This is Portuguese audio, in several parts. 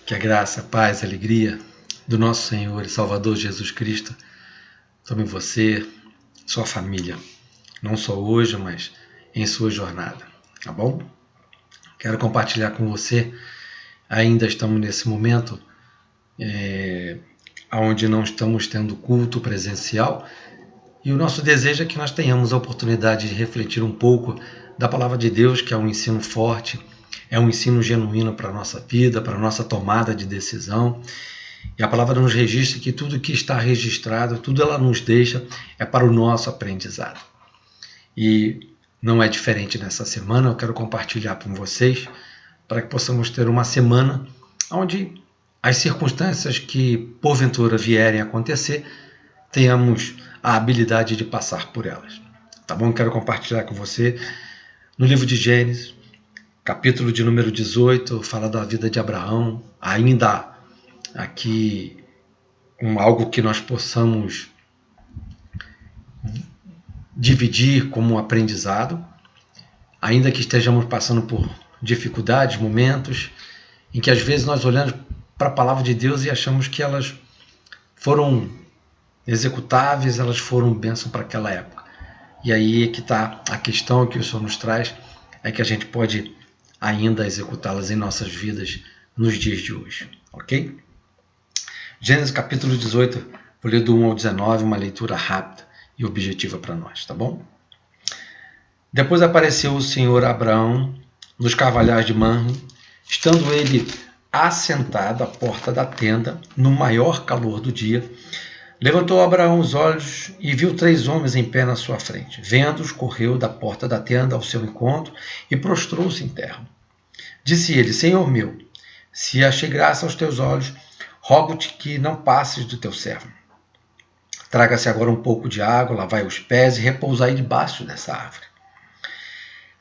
Que a graça, a paz, a alegria do nosso Senhor e Salvador Jesus Cristo tome você, sua família, não só hoje, mas em sua jornada, tá bom? Quero compartilhar com você, ainda estamos nesse momento onde não estamos tendo culto presencial, e o nosso desejo é que nós tenhamos a oportunidade de refletir um pouco da Palavra de Deus, que é um ensino forte, é um ensino genuíno para a nossa vida, para a nossa tomada de decisão. E a palavra nos registra que tudo que está registrado, tudo ela nos deixa, é para o nosso aprendizado. E não é diferente nessa semana, eu quero compartilhar com vocês, para que possamos ter uma semana onde as circunstâncias que porventura vierem a acontecer, tenhamos a habilidade de passar por elas. Tá bom? Eu quero compartilhar com você no livro de Gênesis, capítulo de número 18, fala da vida de Abraão, ainda aqui algo que nós possamos dividir como aprendizado, ainda que estejamos passando por dificuldades, momentos em que às vezes nós olhamos para a palavra de Deus e achamos que elas foram executáveis, elas foram bênção para aquela época. E aí é que está a questão que o Senhor nos traz, é que a gente pode ainda executá-las em nossas vidas nos dias de hoje, ok? Gênesis capítulo 18, vou ler do 1 ao 19, uma leitura rápida e objetiva para nós, tá bom? Depois apareceu o Senhor a Abraão nos carvalhais de Mamre, estando ele assentado à porta da tenda, no maior calor do dia. Levantou Abraão os olhos e viu 3 homens em pé na sua frente. Vendo-os, correu da porta da tenda ao seu encontro e prostrou-se em terra. Disse ele: Senhor meu, se achei graça aos teus olhos, rogo-te que não passes do teu servo. Traga-se agora um pouco de água, lavai os pés e repousai debaixo dessa árvore.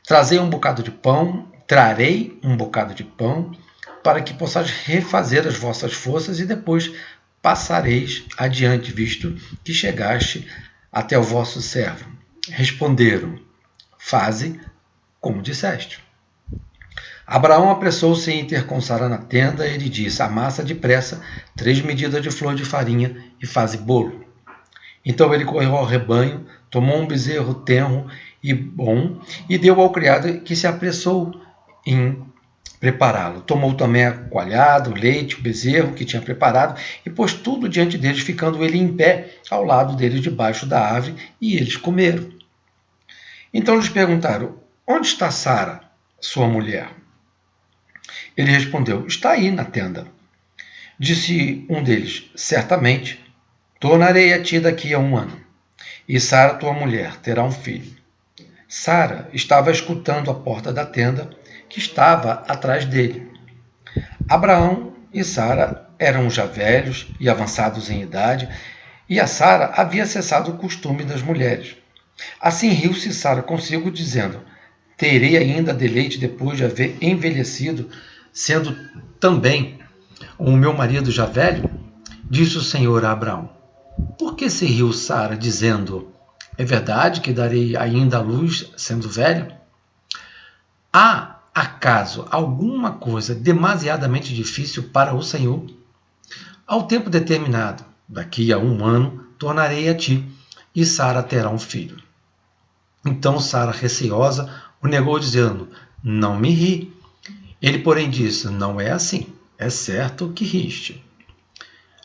Trarei um bocado de pão, para que possais refazer as vossas forças e depois passareis adiante, visto que chegaste até o vosso servo. Responderam: faze como disseste. Abraão apressou-se em ter com Sara na tenda e lhe disse: amassa depressa 3 medidas de flor de farinha e faze bolo. Então ele correu ao rebanho, tomou um bezerro tenro e bom e deu ao criado, que se apressou em prepará-lo. Tomou também a coalhada, o leite, o bezerro que tinha preparado e pôs tudo diante deles, ficando ele em pé ao lado deles debaixo da árvore, e eles comeram. Então lhes perguntaram: onde está Sara, sua mulher? Ele respondeu: está aí na tenda. Disse um deles: certamente tornarei a ti daqui a 1 ano, e Sara, tua mulher, terá um filho. Sara estava escutando à porta da tenda, que estava atrás dele. Abraão e Sara eram já velhos e avançados em idade, e a Sara havia cessado o costume das mulheres. Assim riu-se Sara consigo, dizendo: terei ainda deleite depois de haver envelhecido, sendo também o meu marido já velho? Disse o Senhor a Abraão: por que se riu Sara, dizendo: é verdade que darei ainda à luz, sendo velho? Há acaso alguma coisa demasiadamente difícil para o Senhor? Ao tempo determinado, daqui a 1 ano, tornarei a ti, e Sara terá um filho. Então Sara, receosa, o negou, dizendo: não me ri. Ele, porém, disse: não é assim, é certo que riste.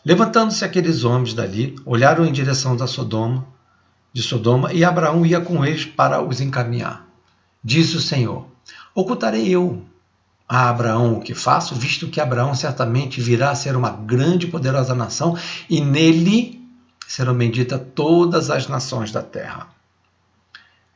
Levantando-se aqueles homens dali, olharam em direção de Sodoma, e Abraão ia com eles para os encaminhar. Disse o Senhor: ocultarei eu a Abraão o que faço, visto que Abraão certamente virá a ser uma grande e poderosa nação, e nele serão benditas todas as nações da terra.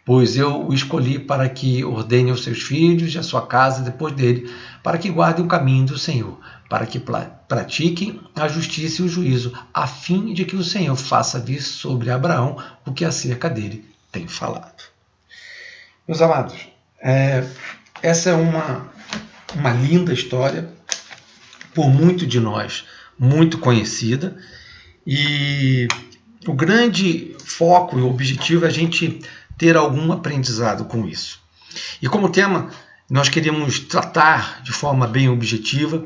Pois eu o escolhi para que ordene aos seus filhos e a sua casa depois dele, para que guardem o caminho do Senhor, para que pratiquem a justiça e o juízo, a fim de que o Senhor faça vir sobre Abraão o que acerca dele tem falado. Meus amados, essa é uma linda história, por muito de nós, muito conhecida, e o grande foco e objetivo é a gente ter algum aprendizado com isso. E como tema, nós queríamos tratar de forma bem objetiva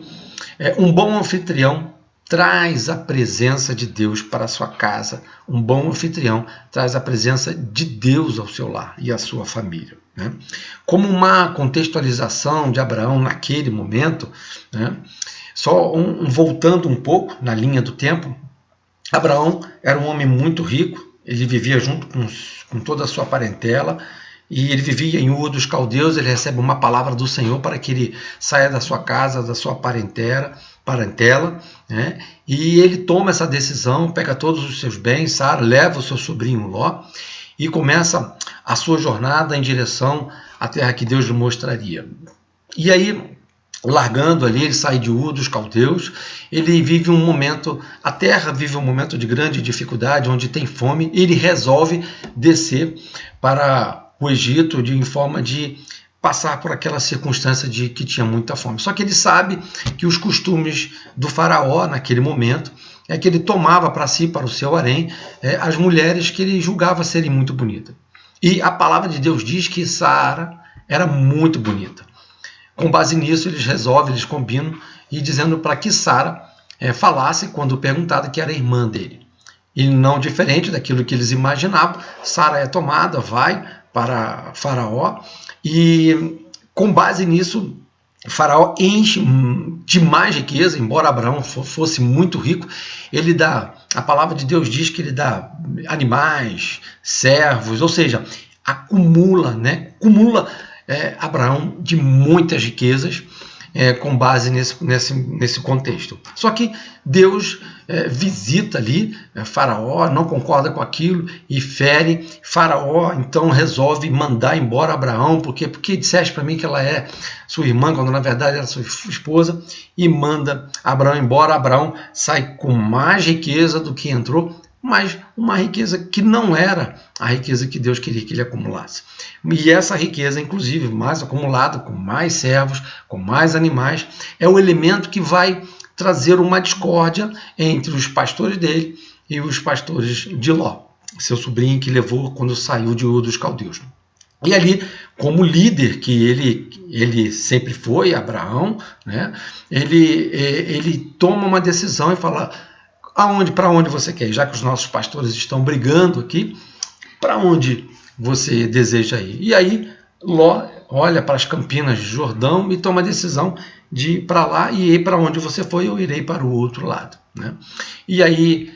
Um bom anfitrião traz a presença de Deus para a sua casa. Um bom anfitrião traz a presença de Deus ao seu lar e à sua família, né? Como uma contextualização de Abraão naquele momento, né? Só voltando um pouco na linha do tempo, Abraão era um homem muito rico, ele vivia junto com toda a sua parentela, e ele vivia em Ur dos Caldeus. Ele recebe uma palavra do Senhor para que ele saia da sua casa, da sua parentela, né? E ele toma essa decisão, pega todos os seus bens, Sara, leva o seu sobrinho Ló e começa a sua jornada em direção à terra que Deus lhe mostraria. E aí, largando ali, ele sai de Ur dos Caldeus, ele vive um momento, a terra vive um momento de grande dificuldade, onde tem fome, e ele resolve descer para o Egito em forma de passar por aquela circunstância de que tinha muita fome. Só que ele sabe que os costumes do faraó naquele momento é que ele tomava para si, para o seu harém, as mulheres que ele julgava serem muito bonitas. E a palavra de Deus diz que Sara era muito bonita. Com base nisso, eles combinam, e dizendo para que Sara falasse quando perguntada que era irmã dele. E não diferente daquilo que eles imaginavam, Sara é tomada, vai para Faraó, e com base nisso, Faraó enche de mais riqueza. Embora Abraão fosse muito rico, ele dá, a palavra de Deus diz que ele dá animais, servos, ou seja, acumula Abraão de muitas riquezas, com base nesse contexto. Só que Deus visita ali Faraó, não concorda com aquilo e fere. Faraó então resolve mandar embora Abraão, porque disseste para mim que ela é sua irmã, quando na verdade era sua esposa, e manda Abraão embora. Abraão sai com mais riqueza do que entrou, mas uma riqueza que não era a riqueza que Deus queria que ele acumulasse. E essa riqueza, inclusive, mais acumulada, com mais servos, com mais animais, é o elemento que vai trazer uma discórdia entre os pastores dele e os pastores de Ló, seu sobrinho que levou quando saiu de Ur dos Caldeus. E ali, como líder que ele sempre foi, Abraão, né, ele toma uma decisão e fala: para onde você quer ir? Já que os nossos pastores estão brigando aqui, para onde você deseja ir? E aí Ló olha para as campinas de Jordão e toma a decisão de ir para lá, e ir para onde você foi, eu irei para o outro lado, né? E aí,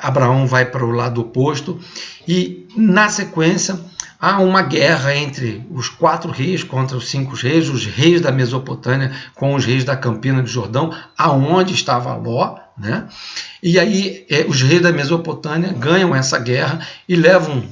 Abraão vai para o lado oposto, e na sequência há uma guerra entre os 4 reis contra os 5 reis, os reis da Mesopotâmia com os reis da Campina de Jordão, aonde estava Ló, né? E aí os reis da Mesopotâmia ganham essa guerra e levam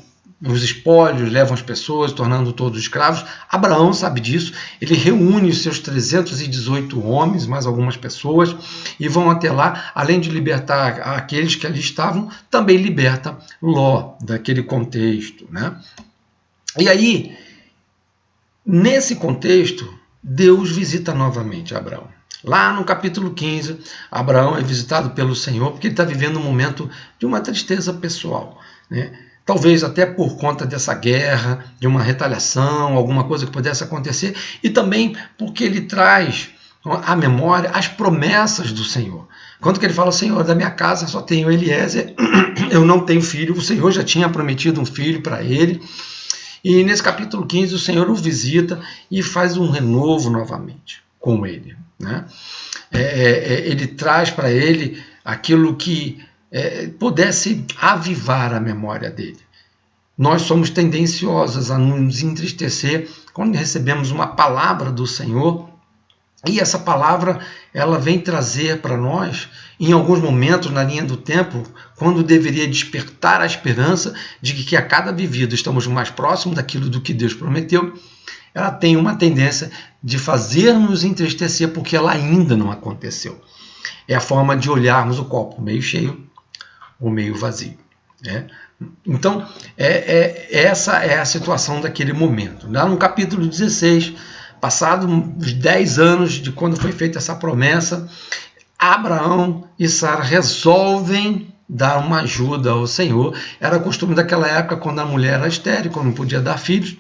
os espólios, levam as pessoas, tornando todos escravos. Abraão sabe disso, ele reúne os seus 318 homens, mais algumas pessoas, e vão até lá. Além de libertar aqueles que ali estavam, também liberta Ló daquele contexto, né? E aí, nesse contexto, Deus visita novamente Abraão. Lá no capítulo 15, Abraão é visitado pelo Senhor, porque ele está vivendo um momento de uma tristeza pessoal, né? Talvez até por conta dessa guerra, de uma retaliação, alguma coisa que pudesse acontecer, e também porque ele traz à memória as promessas do Senhor. Quando que ele fala: Senhor, da minha casa só tenho Eliezer, eu não tenho filho. O Senhor já tinha prometido um filho para ele. E nesse capítulo 15 o Senhor o visita e faz um renovo novamente com ele, né? Ele traz para ele aquilo que pudesse avivar a memória dele. Nós somos tendenciosos a nos entristecer quando recebemos uma palavra do Senhor, e essa palavra ela vem trazer para nós, em alguns momentos na linha do tempo, quando deveria despertar a esperança de que a cada vivida estamos mais próximos daquilo do que Deus prometeu, ela tem uma tendência de fazer-nos entristecer porque ela ainda não aconteceu. É a forma de olharmos o copo meio cheio ou meio vazio, né? Então, essa é a situação daquele momento. Lá no capítulo 16, passado os 10 anos de quando foi feita essa promessa, Abraão e Sara resolvem dar uma ajuda ao Senhor. Era costume daquela época, quando a mulher era estéril, quando não podia dar filhos,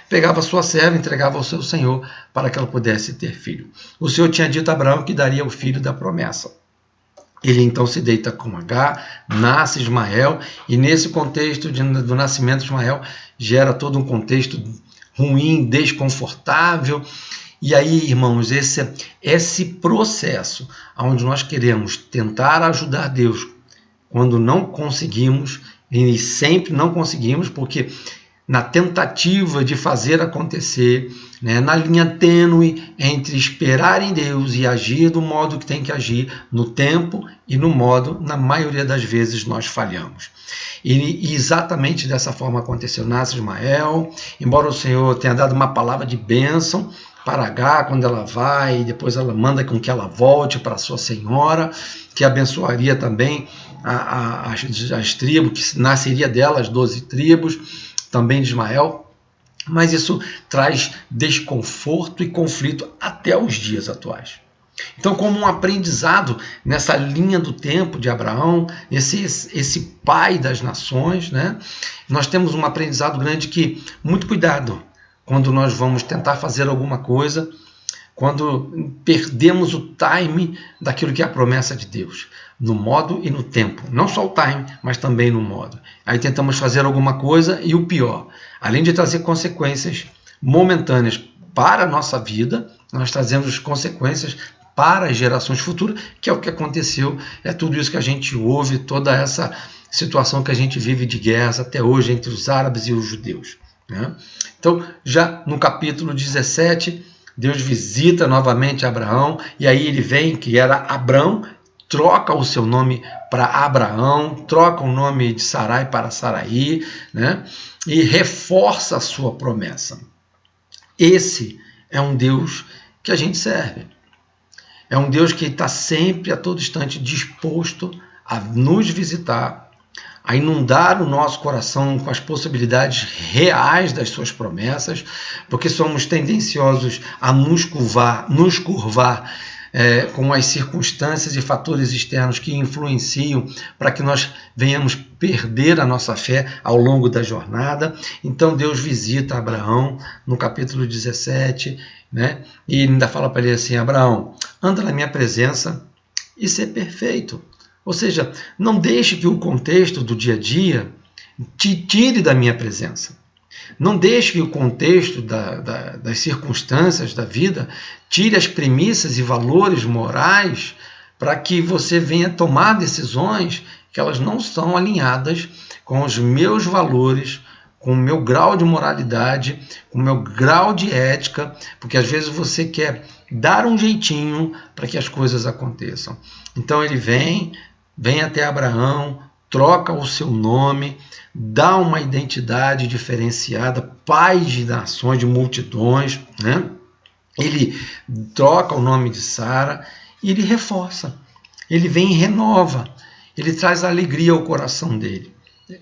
pegava sua serva, entregava ao seu senhor para que ela pudesse ter filho. O Senhor tinha dito a Abraão que daria o filho da promessa. Ele então se deita com Agar, nasce Ismael, e nesse contexto do nascimento de Ismael gera todo um contexto ruim, desconfortável. E aí, irmãos, esse processo onde nós queremos tentar ajudar Deus, quando não conseguimos, e sempre não conseguimos, porque na tentativa de fazer acontecer, né, na linha tênue entre esperar em Deus e agir do modo que tem que agir, no tempo e no modo, na maioria das vezes nós falhamos. E exatamente dessa forma aconteceu. Nasce Ismael, embora o Senhor tenha dado uma palavra de bênção para Agar quando ela vai, e depois ela manda com que ela volte para sua senhora, que abençoaria também as tribos, que nasceria dela as 12 tribos, também de Ismael, mas isso traz desconforto e conflito até os dias atuais. Então, como um aprendizado nessa linha do tempo de Abraão, esse pai das nações, né, nós temos um aprendizado grande que, muito cuidado, quando nós vamos tentar fazer alguma coisa, quando perdemos o time daquilo que é a promessa de Deus, no modo e no tempo. Não só o time, mas também no modo. Aí tentamos fazer alguma coisa e o pior, além de trazer consequências momentâneas para a nossa vida, nós trazemos consequências para as gerações futuras, que é o que aconteceu, é tudo isso que a gente ouve, toda essa situação que a gente vive de guerras até hoje entre os árabes e os judeus, né? Então, já no capítulo 17, Deus visita novamente Abraão, e aí ele vem, que era Abrão, troca o seu nome para Abraão, troca o nome de Sarai para Saraí, né? E reforça a sua promessa. Esse é um Deus que a gente serve. É um Deus que está sempre, a todo instante, disposto a nos visitar, a inundar o nosso coração com as possibilidades reais das suas promessas, porque somos tendenciosos a nos curvar com as circunstâncias e fatores externos que influenciam para que nós venhamos perder a nossa fé ao longo da jornada. Então Deus visita Abraão no capítulo 17, né? E ainda fala para ele assim: Abraão, anda na minha presença e ser perfeito. Ou seja, não deixe que o contexto do dia a dia te tire da minha presença. Não deixe que o contexto das circunstâncias da vida tire as premissas e valores morais para que você venha tomar decisões que elas não são alinhadas com os meus valores, com o meu grau de moralidade, com o meu grau de ética, porque às vezes você quer dar um jeitinho para que as coisas aconteçam. Então ele vem até Abraão, troca o seu nome, dá uma identidade diferenciada, pai de nações, de multidões, né? Ele troca o nome de Sara e ele reforça. Ele vem e renova. Ele traz alegria ao coração dele.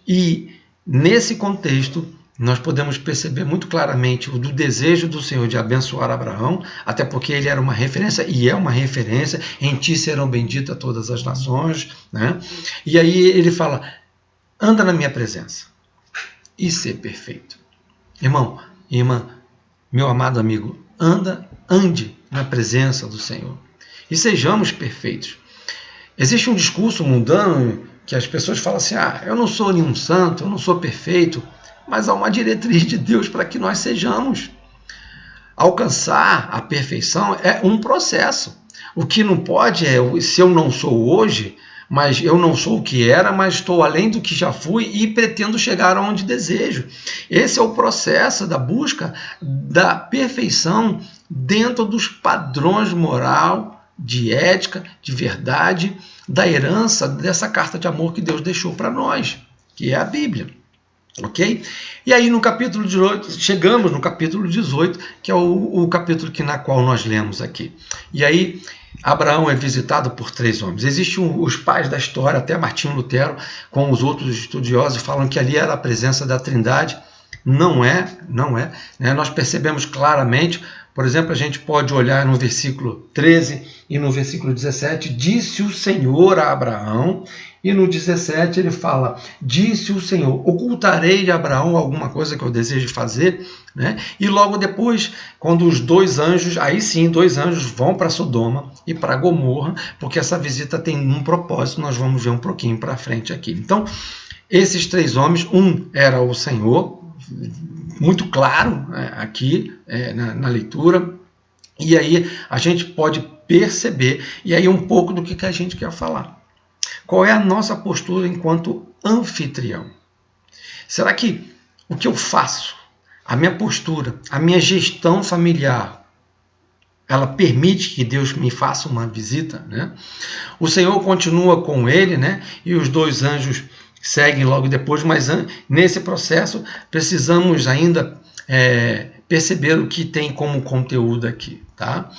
E nesse contexto, nós podemos perceber muito claramente o do desejo do Senhor de abençoar Abraão, até porque ele era uma referência, e é uma referência, em ti serão benditas todas as nações, né? E aí ele fala, anda na minha presença e ser perfeito. Irmão, irmã, meu amado amigo, ande na presença do Senhor e sejamos perfeitos. Existe um discurso mundano que as pessoas falam assim, eu não sou nenhum santo, eu não sou perfeito, mas há uma diretriz de Deus para que nós sejamos. Alcançar a perfeição é um processo. O que não pode é, se eu não sou hoje, mas eu não sou o que era, mas estou além do que já fui e pretendo chegar aonde desejo. Esse é o processo da busca da perfeição dentro dos padrões moral, de ética, de verdade, da herança dessa carta de amor que Deus deixou para nós, que é a Bíblia. Ok? E aí no capítulo 18, chegamos no capítulo 18, que é o capítulo na qual nós lemos aqui. E aí Abraão é visitado por 3 homens. Existem os pais da história, até Martinho Lutero, com os outros estudiosos, falam que ali era a presença da Trindade. Não é, né? Nós percebemos claramente, por exemplo, a gente pode olhar no versículo 13 e no versículo 17, disse o Senhor a Abraão, E no 17 ele fala, disse o Senhor, ocultarei de Abraão alguma coisa que eu desejo fazer? Né? E logo depois, quando os dois anjos, aí sim, dois anjos vão para Sodoma e para Gomorra, porque essa visita tem um propósito, nós vamos ver um pouquinho para frente aqui. Então, esses três homens, um era o Senhor, muito claro aqui na leitura, e aí a gente pode perceber, e aí um pouco do que a gente quer falar. Qual é a nossa postura enquanto anfitrião? Será que o que eu faço, a minha postura, a minha gestão familiar, ela permite que Deus me faça uma visita? Né? O Senhor continua com ele, né? E os dois anjos seguem logo depois, mas nesse processo precisamos ainda perceber o que tem como conteúdo aqui. Tá?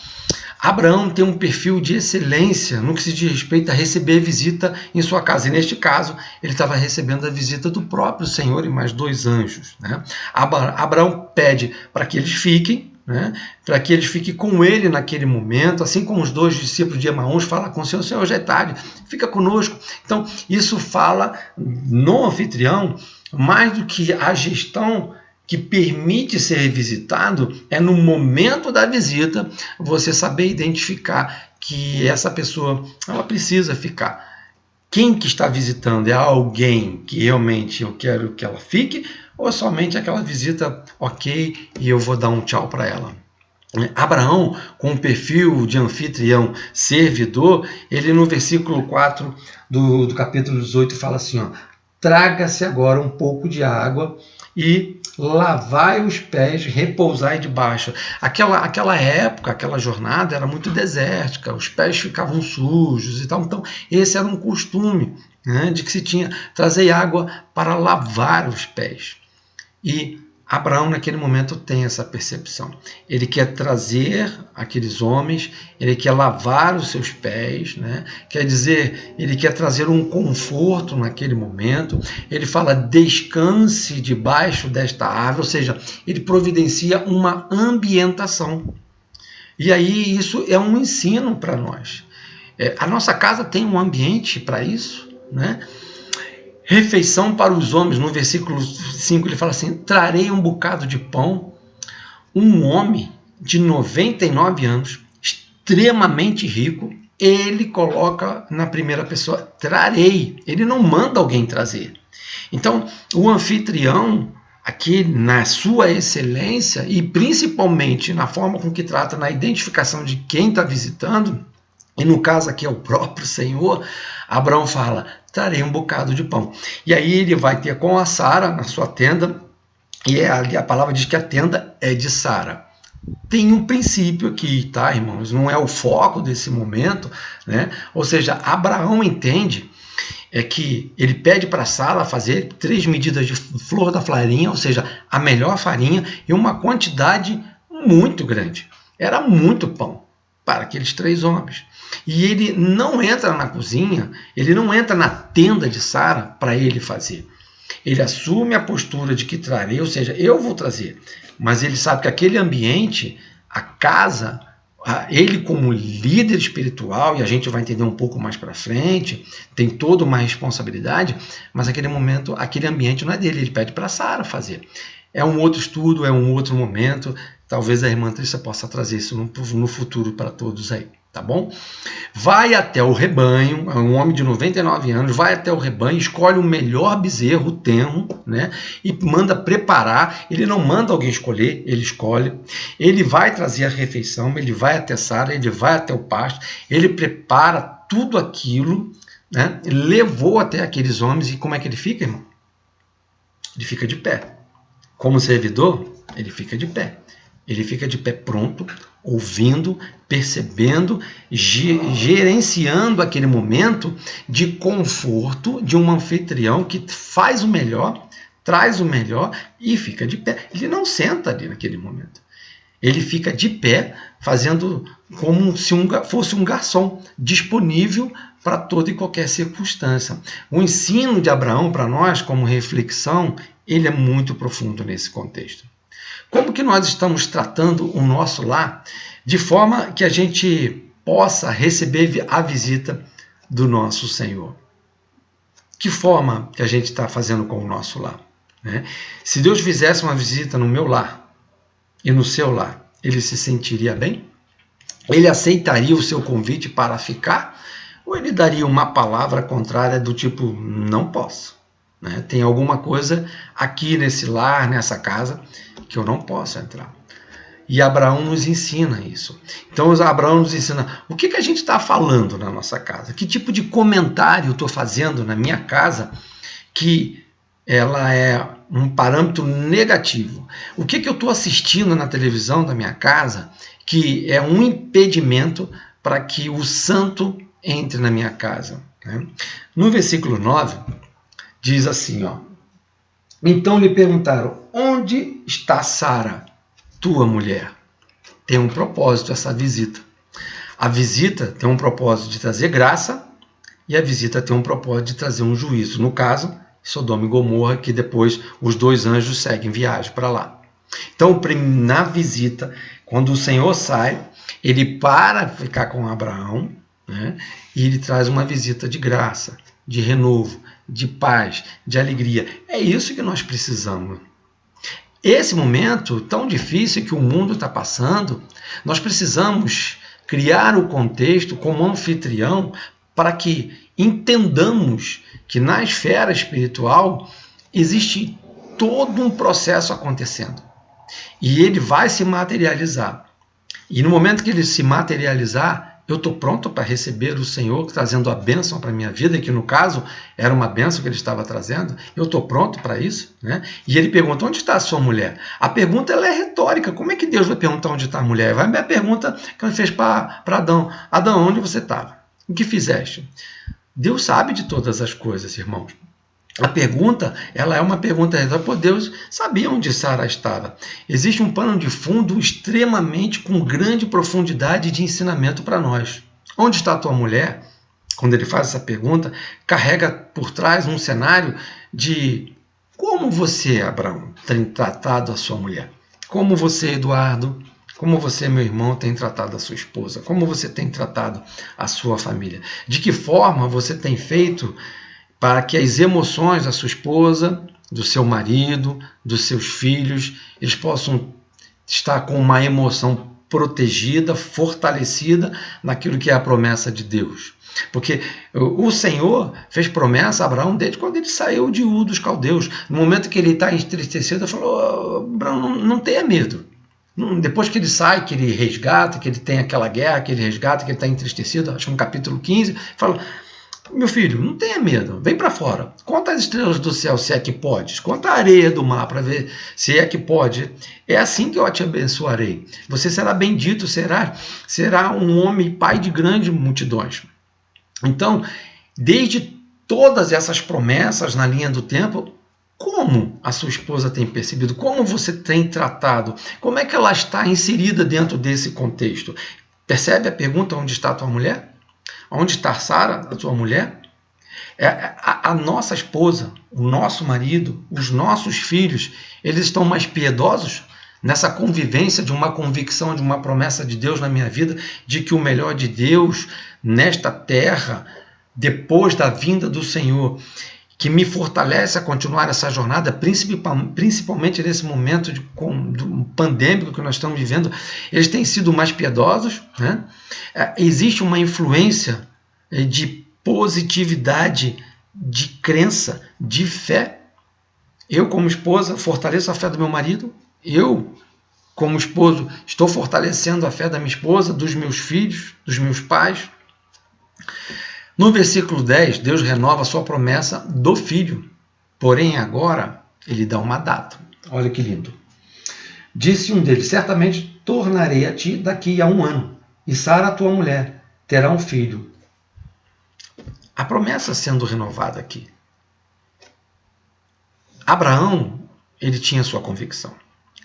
Abraão tem um perfil de excelência no que se diz respeito a receber visita em sua casa. E neste caso, ele estava recebendo a visita do próprio Senhor e mais dois anjos. Né? Abraão pede para que eles fiquem, né? Para que eles fiquem com ele naquele momento, assim como os dois discípulos de Emaús falam com o Senhor, Senhor, já é tarde, fica conosco. Então, isso fala no anfitrião mais do que a gestão que permite ser visitado, é no momento da visita você saber identificar que essa pessoa ela precisa ficar. Quem que está visitando é alguém que realmente eu quero que ela fique, ou somente aquela visita, ok, e eu vou dar um tchau para ela? Abraão, com o perfil de anfitrião servidor, ele no versículo 4 do capítulo 18 fala assim, ó, traga-se agora um pouco de água e lavai os pés, repousai debaixo. Aquela época, aquela jornada era muito desértica, os pés ficavam sujos e tal. Então, esse era um costume, né, de que se tinha trazer água para lavar os pés. E Abraão, naquele momento, tem essa percepção. Ele quer trazer aqueles homens, ele quer lavar os seus pés, né? Quer dizer, ele quer trazer um conforto naquele momento. Ele fala, descanse debaixo desta árvore, ou seja, ele providencia uma ambientação. E aí isso é um ensino para nós. A nossa casa tem um ambiente para isso, né? Refeição para os homens, no versículo 5 ele fala assim, trarei um bocado de pão. Um homem de 99 anos, extremamente rico, ele coloca na primeira pessoa, trarei, ele não manda alguém trazer. Então, o anfitrião, aqui na sua excelência, e principalmente na forma com que trata, na identificação de quem está visitando, e no caso aqui é o próprio Senhor, Abraão fala, trarei um bocado de pão. E aí ele vai ter com a Sara na sua tenda, e ali a palavra diz que a tenda é de Sara. Tem um princípio aqui, tá, irmãos? Não é o foco desse momento, né? Ou seja, Abraão entende que ele pede para Sara fazer 3 medidas de flor da farinha, ou seja, a melhor farinha, e uma quantidade muito grande. Era muito pão para aqueles 3 homens. E ele não entra na cozinha, ele não entra na tenda de Sara para ele fazer. Ele assume a postura de que trarei, ou seja, eu vou trazer. Mas ele sabe que aquele ambiente, a casa, ele como líder espiritual, e a gente vai entender um pouco mais para frente, tem toda uma responsabilidade, mas aquele momento, aquele ambiente não é dele, ele pede para Sara fazer. É um outro estudo, é um outro momento, talvez a irmã Trícia possa trazer isso no futuro para todos aí. Tá bom? Vai até o rebanho, um homem de 99 anos, vai até o rebanho, escolhe o melhor bezerro, o tenro, né? E manda preparar. Ele não manda alguém escolher, ele escolhe. Ele vai trazer a refeição, ele vai até Sara, ele vai até o pasto, ele prepara tudo aquilo, né? Levou até aqueles homens, e como é que ele fica, irmão? Ele fica de pé. Como servidor, ele fica de pé. Ele fica de pé pronto, ouvindo, percebendo, gerenciando aquele momento de conforto de um anfitrião que faz o melhor, traz o melhor e fica de pé. Ele não senta ali naquele momento. Ele fica de pé, fazendo como se fosse um garçom disponível para toda e qualquer circunstância. O ensino de Abraão para nós, como reflexão, ele é muito profundo nesse contexto. Como que nós estamos tratando o nosso lar de forma que a gente possa receber a visita do nosso Senhor? Que forma que a gente está fazendo com o nosso lar? Né? Se Deus fizesse uma visita no meu lar e no seu lar, ele se sentiria bem? Ele aceitaria o seu convite para ficar? Ou ele daria uma palavra contrária do tipo, não posso? Né? Tem alguma coisa aqui nesse lar, nessa casa, que eu não posso entrar. E Abraão nos ensina isso. Então, Abraão nos ensina o que a gente está falando na nossa casa. Que tipo de comentário eu estou fazendo na minha casa que ela é um parâmetro negativo. O que eu estou assistindo na televisão da minha casa que é um impedimento para que o santo entre na minha casa. Né? No versículo 9, diz assim, ó, então lhe perguntaram, onde está Sara, tua mulher? Tem um propósito essa visita. A visita tem um propósito de trazer graça e a visita tem um propósito de trazer um juízo. No caso, Sodoma e Gomorra, que depois os 2 anjos seguem viagem para lá. Então, na visita, quando o Senhor sai, ele para ficar com Abraão, né, e ele traz uma visita de graça, de renovo, de paz, de alegria. É isso que nós precisamos. Esse momento tão difícil que o mundo está passando, nós precisamos criar o contexto como anfitrião para que entendamos que na esfera espiritual existe todo um processo acontecendo. E ele vai se materializar. E no momento que ele se materializar, eu estou pronto para receber o Senhor trazendo a bênção para a minha vida, que no caso era uma bênção que ele estava trazendo. Eu estou pronto para isso. Né? E ele pergunta, onde está a sua mulher? A pergunta ela é retórica. Como é que Deus vai perguntar onde está a mulher? Vai a pergunta que ele fez para Adão. Adão, onde você estava? O que fizeste? Deus sabe de todas as coisas, irmãos. A pergunta, ela é uma pergunta retórica, por Deus sabia onde Sara estava. Existe um pano de fundo extremamente com grande profundidade de ensinamento para nós. Onde está a tua mulher? Quando ele faz essa pergunta, carrega por trás um cenário de como você, Abraão, tem tratado a sua mulher. Como você, Eduardo, como você, meu irmão, tem tratado a sua esposa. Como você tem tratado a sua família. De que forma você tem feito para que as emoções da sua esposa, do seu marido, dos seus filhos, eles possam estar com uma emoção protegida, fortalecida naquilo que é a promessa de Deus. Porque o Senhor fez promessa a Abraão desde quando ele saiu de Ur dos Caldeus. No momento que ele está entristecido, ele falou, Abraão, não tenha medo. Depois que ele sai, que ele resgata, que ele tem aquela guerra, que ele resgata, que ele está entristecido, acho que no capítulo 15, fala, meu filho, não tenha medo, vem para fora. Conta as estrelas do céu, se é que podes. Conta a areia do mar, para ver se é que pode. É assim que eu te abençoarei. Você será bendito, será um homem pai de grandes multidões. Então, desde todas essas promessas na linha do tempo, como a sua esposa tem percebido? Como você tem tratado? Como é que ela está inserida dentro desse contexto? Percebe a pergunta, onde está a tua mulher? Onde está Sara, a tua mulher? A nossa esposa, o nosso marido, os nossos filhos, eles estão mais piedosos nessa convivência de uma convicção, de uma promessa de Deus na minha vida, de que o melhor de Deus nesta terra, depois da vinda do Senhor, que me fortalece a continuar essa jornada, principalmente nesse momento pandêmico que nós estamos vivendo, eles têm sido mais piedosos, né? Existe uma influência de positividade, de crença, de fé. Eu, como esposa, fortaleço a fé do meu marido. Eu, como esposo, estou fortalecendo a fé da minha esposa, dos meus filhos, dos meus pais. No versículo 10, Deus renova a sua promessa do filho. Porém, agora, ele dá uma data. Olha que lindo. Disse um deles, certamente tornarei a ti daqui a 1 ano, e Sara, tua mulher, terá um filho. A promessa sendo renovada aqui. Abraão, ele tinha sua convicção.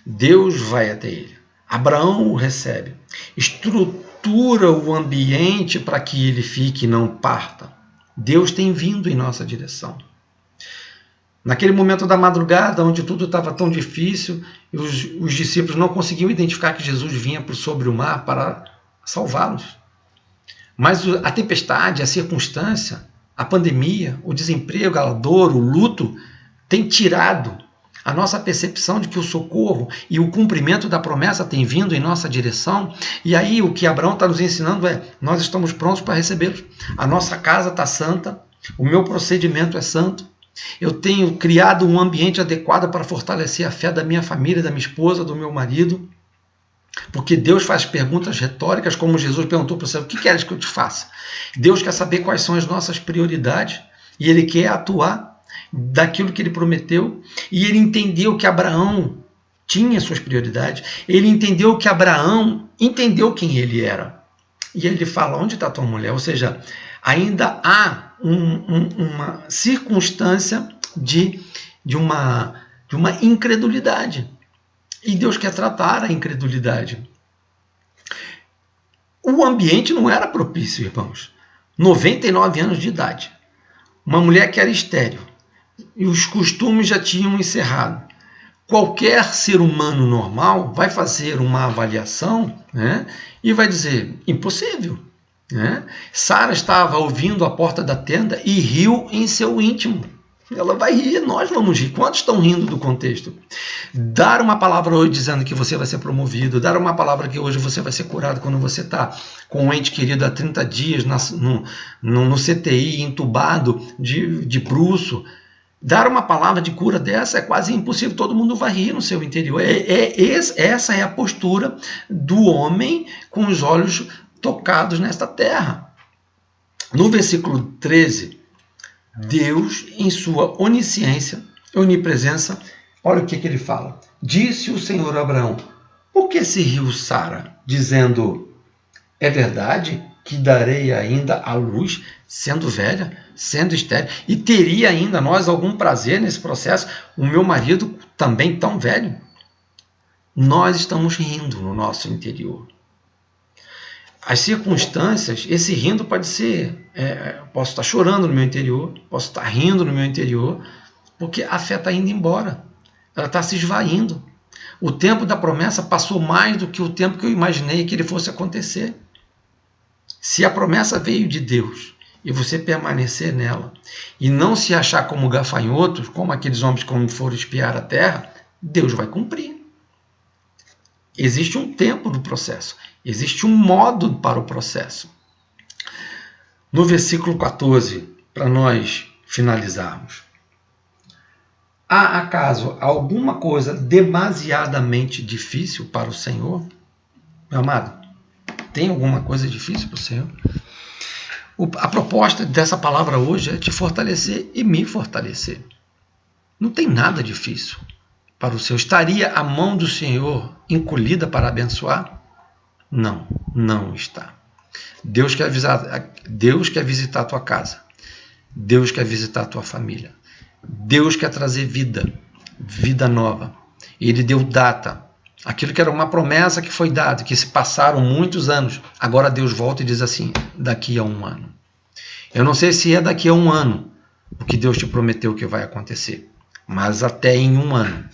Deus vai até ele. Abraão o recebe. Estrutura o ambiente para que ele fique e não parta. Deus tem vindo em nossa direção. Naquele momento da madrugada, onde tudo estava tão difícil, os discípulos não conseguiam identificar que Jesus vinha sobre o mar para salvá-los. Mas a tempestade, a circunstância, A pandemia, o desemprego, a dor, o luto tem tirado a nossa percepção de que o socorro e o cumprimento da promessa tem vindo em nossa direção. E aí o que Abraão está nos ensinando é: nós estamos prontos para recebê-los. A nossa casa está santa, o meu procedimento é santo, eu tenho criado um ambiente adequado para fortalecer a fé da minha família, da minha esposa, do meu marido, porque Deus faz perguntas retóricas, como Jesus perguntou para o céu: o que queres que eu te faça? Deus quer saber quais são as nossas prioridades e Ele quer atuar daquilo que Ele prometeu. E Ele entendeu que Abraão tinha suas prioridades, Ele entendeu que Abraão entendeu quem ele era. E Ele fala: onde está tua mulher? Ou seja, ainda há uma circunstância de uma incredulidade. E Deus quer tratar a incredulidade. O ambiente não era propício, irmãos. 99 anos de idade. Uma mulher que era estéril. E os costumes já tinham encerrado. Qualquer ser humano normal vai fazer uma avaliação, né, e vai dizer: impossível. Né? Sara estava ouvindo a porta da tenda e riu em seu íntimo. Ela vai rir, nós vamos rir. Quantos estão rindo do contexto? Dar uma palavra hoje dizendo que você vai ser promovido, dar uma palavra que hoje você vai ser curado quando você está com um ente querido há 30 dias no CTI, entubado, de bruço. Dar uma palavra de cura dessa é quase impossível, todo mundo vai rir no seu interior. Essa é a postura do homem com os olhos tocados nesta terra. No versículo 13, Deus, em sua onisciência, onipresença, olha o que ele fala. Disse o Senhor a Abraão: por que se riu Sara, dizendo: é verdade que darei ainda à luz, sendo velha, sendo estéril, e teria ainda nós algum prazer nesse processo, o meu marido também tão velho? Nós estamos rindo no nosso interior. As circunstâncias, esse rindo pode ser, posso estar chorando no meu interior, posso estar rindo no meu interior, porque a fé está indo embora, ela está se esvaindo. O tempo da promessa passou mais do que o tempo que eu imaginei que ele fosse acontecer. Se a promessa veio de Deus e você permanecer nela e não se achar como gafanhotos, como aqueles homens que foram espiar a terra, Deus vai cumprir. Existe um tempo no processo, existe um modo para o processo. No versículo 14, para nós finalizarmos: há acaso alguma coisa demasiadamente difícil para o Senhor? Meu amado, tem alguma coisa difícil para o Senhor? A proposta dessa palavra hoje é te fortalecer e me fortalecer. Não tem nada difícil para o Senhor. Estaria a mão do Senhor encolhida para abençoar? Não, não está. Deus quer visitar a tua casa. Deus quer visitar a tua família. Deus quer trazer vida nova. Ele deu data. Aquilo que era uma promessa que foi dada, que se passaram muitos anos, agora Deus volta e diz assim: daqui a 1 ano. Eu não sei se é daqui a 1 ano o que Deus te prometeu que vai acontecer, mas até em 1 ano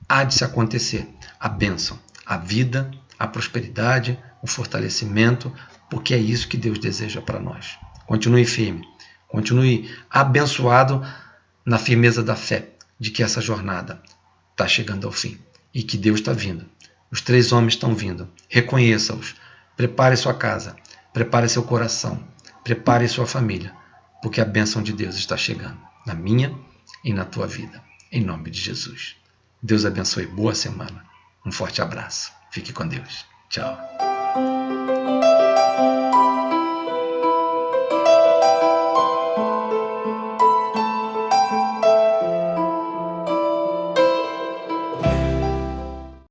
há de se acontecer a bênção, a vida, a prosperidade, o fortalecimento, porque é isso que Deus deseja para nós. Continue firme, continue abençoado na firmeza da fé de que essa jornada está chegando ao fim. E que Deus está vindo. Os 3 homens estão vindo. Reconheça-os. Prepare sua casa. Prepare seu coração. Prepare sua família. Porque a bênção de Deus está chegando. Na minha e na tua vida. Em nome de Jesus. Deus abençoe. Boa semana. Um forte abraço. Fique com Deus. Tchau.